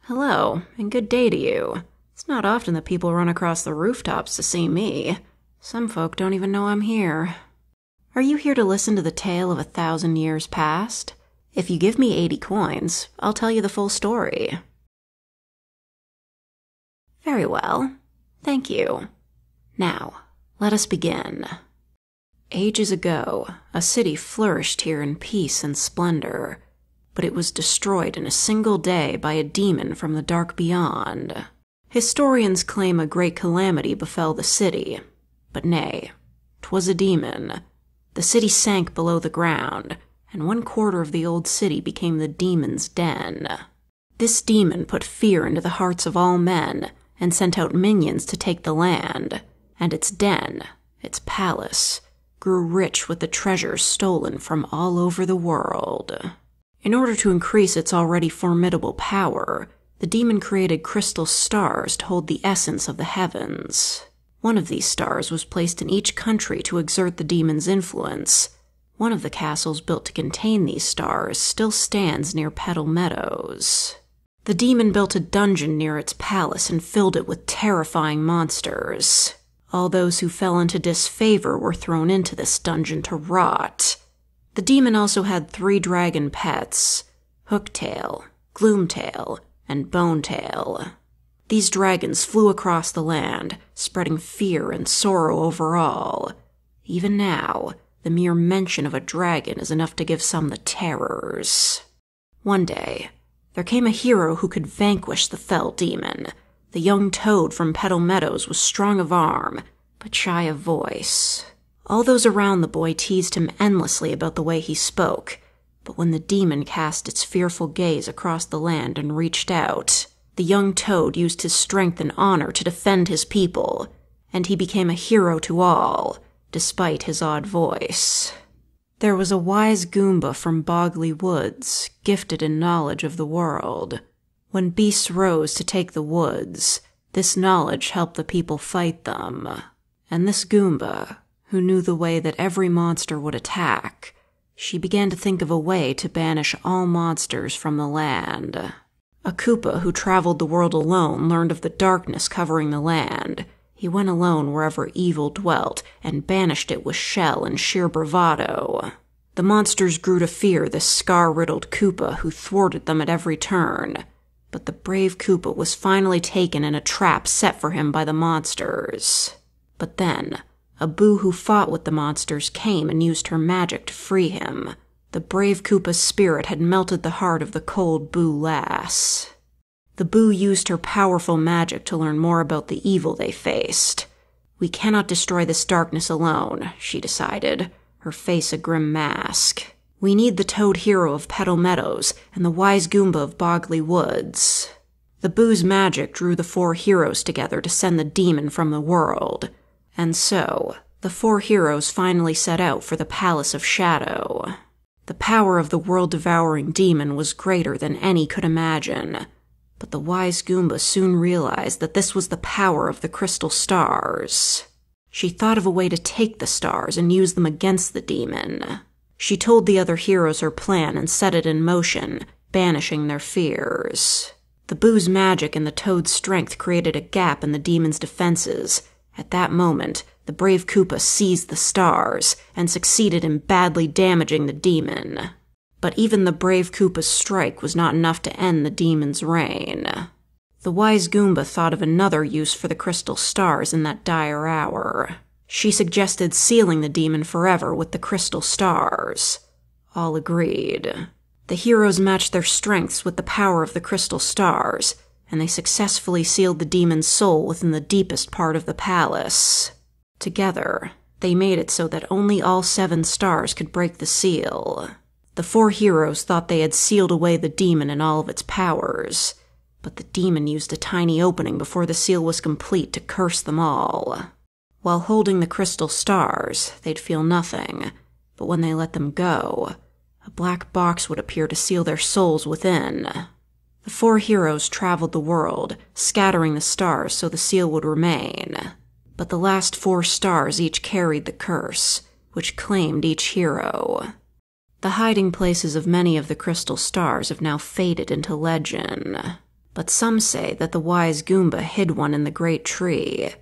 Hello, and good day to you. It's not often that people run across the rooftops to see me. Some folk don't even know I'm here. Are you here to listen to the tale of 1,000 years past? If you give me 80 coins, I'll tell you the full story. Very well. Thank you. Now, let us begin. Ages ago, a city flourished here in peace and splendor, but it was destroyed in a single day by a demon from the dark beyond. Historians claim a great calamity befell the city, but nay, 'twas a demon. The city sank below the ground, and 1/4 of the old city became the demon's den. This demon put fear into the hearts of all men, and sent out minions to take the land, and its den, its palace, grew rich with the treasures stolen from all over the world. In order to increase its already formidable power, the demon created crystal stars to hold the essence of the heavens. One of these stars was placed in each country to exert the demon's influence. One of the castles built to contain these stars still stands near Petal Meadows. The demon built a dungeon near its palace and filled it with terrifying monsters. All those who fell into disfavor were thrown into this dungeon to rot. The demon also had 3 dragon pets, Hooktail, Gloomtail, and Bonetail. These dragons flew across the land, spreading fear and sorrow over all. Even now, the mere mention of a dragon is enough to give some the terrors. One day, there came a hero who could vanquish the fell demon. The young toad from Petal Meadows was strong of arm, but shy of voice. All those around the boy teased him endlessly about the way he spoke, but when the demon cast its fearful gaze across the land and reached out, the young toad used his strength and honor to defend his people, and he became a hero to all, despite his odd voice. There was a wise Goomba from Bogley Woods, gifted in knowledge of the world. When beasts rose to take the woods, this knowledge helped the people fight them. And this Goomba, who knew the way that every monster would attack, she began to think of a way to banish all monsters from the land. A Koopa who traveled the world alone learned of the darkness covering the land. He went alone wherever evil dwelt and banished it with shell and sheer bravado. The monsters grew to fear this scar-riddled Koopa who thwarted them at every turn. But the brave Koopa was finally taken in a trap set for him by the monsters. But then, a Boo who fought with the monsters came and used her magic to free him. The brave Koopa's spirit had melted the heart of the cold Boo lass. The Boo used her powerful magic to learn more about the evil they faced. We cannot destroy this darkness alone, she decided, her face a grim mask. We need the Toad hero of Petal Meadows and the wise Goomba of Bogley Woods. The Boo's magic drew the 4 heroes together to send the demon from the world. And so, the 4 heroes finally set out for the Palace of Shadow. The power of the world-devouring demon was greater than any could imagine. But the wise Goomba soon realized that this was the power of the crystal stars. She thought of a way to take the stars and use them against the demon. She told the other heroes her plan and set it in motion, banishing their fears. The Boo's magic and the Toad's strength created a gap in the demon's defenses. At that moment, the brave Koopa seized the stars and succeeded in badly damaging the demon. But even the brave Koopa's strike was not enough to end the demon's reign. The wise Goomba thought of another use for the crystal stars in that dire hour. She suggested sealing the demon forever with the crystal stars. All agreed. The heroes matched their strengths with the power of the crystal stars, and they successfully sealed the demon's soul within the deepest part of the palace. Together, they made it so that only all 7 stars could break the seal. The 4 heroes thought they had sealed away the demon and all of its powers, but the demon used a tiny opening before the seal was complete to curse them all. While holding the crystal stars, they'd feel nothing, but when they let them go, a black box would appear to seal their souls within. The 4 heroes traveled the world, scattering the stars so the seal would remain. But the last 4 stars each carried the curse, which claimed each hero. The hiding places of many of the crystal stars have now faded into legend. but some say that the wise Goomba hid one in the great tree.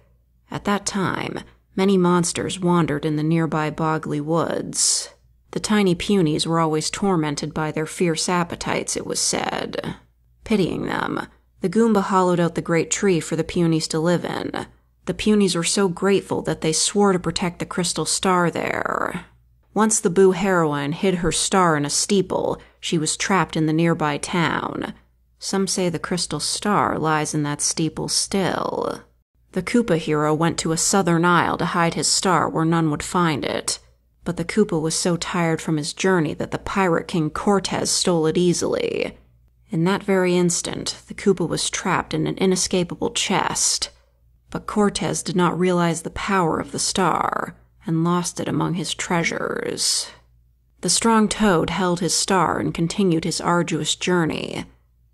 At that time, many monsters wandered in the nearby boggly woods. The tiny punies were always tormented by their fierce appetites, it was said. Pitying them, the Goomba hollowed out the great tree for the punies to live in. The punies were so grateful that they swore to protect the crystal star there. Once the Boo heroine hid her star in a steeple, she was trapped in the nearby town. Some say the crystal star lies in that steeple still. The Koopa hero went to a southern isle to hide his star where none would find it. But the Koopa was so tired from his journey that the pirate king Cortez stole it easily. In that very instant, the Koopa was trapped in an inescapable chest. But Cortez did not realize the power of the star, and lost it among his treasures. The strong toad held his star and continued his arduous journey,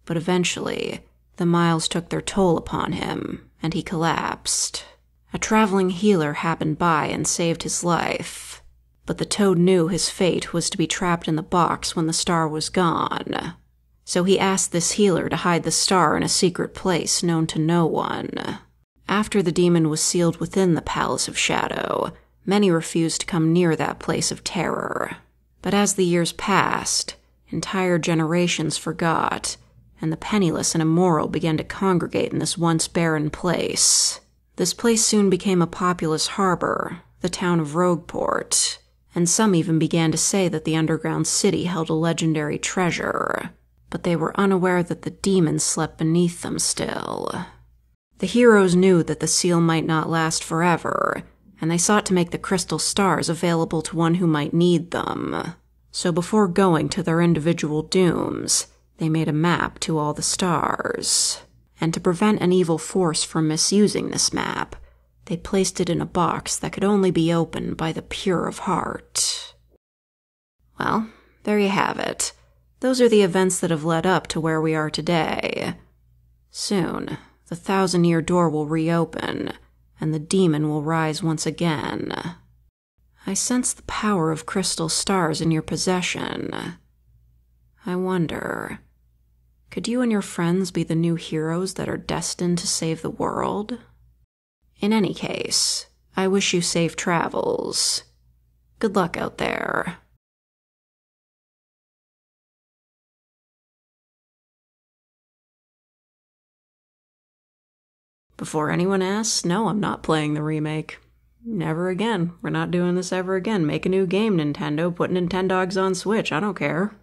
but eventually, the miles took their toll upon him, and he collapsed. A traveling healer happened by and saved his life, but the toad knew his fate was to be trapped in the box when the star was gone. So he asked this healer to hide the star in a secret place known to no one. After the demon was sealed within the Palace of Shadow, many refused to come near that place of terror. But as the years passed, entire generations forgot, and the penniless and immoral began to congregate in this once barren place. This place soon became a populous harbor, the town of Rogueport, and some even began to say that the underground city held a legendary treasure, but they were unaware that the demons slept beneath them still. The heroes knew that the seal might not last forever, and they sought to make the crystal stars available to one who might need them. So before going to their individual dooms, they made a map to all the stars. And to prevent an evil force from misusing this map, they placed it in a box that could only be opened by the pure of heart. Well, there you have it. Those are the events that have led up to where we are today. Soon, the 1,000-year door will reopen, and the demon will rise once again. I sense the power of crystal stars in your possession. I wonder, could you and your friends be the new heroes that are destined to save the world? In any case, I wish you safe travels. Good luck out there. Before anyone asks, no, I'm not playing the remake. Never again. We're not doing this ever again. Make a new game, Nintendo. Put Nintendogs on Switch. I don't care.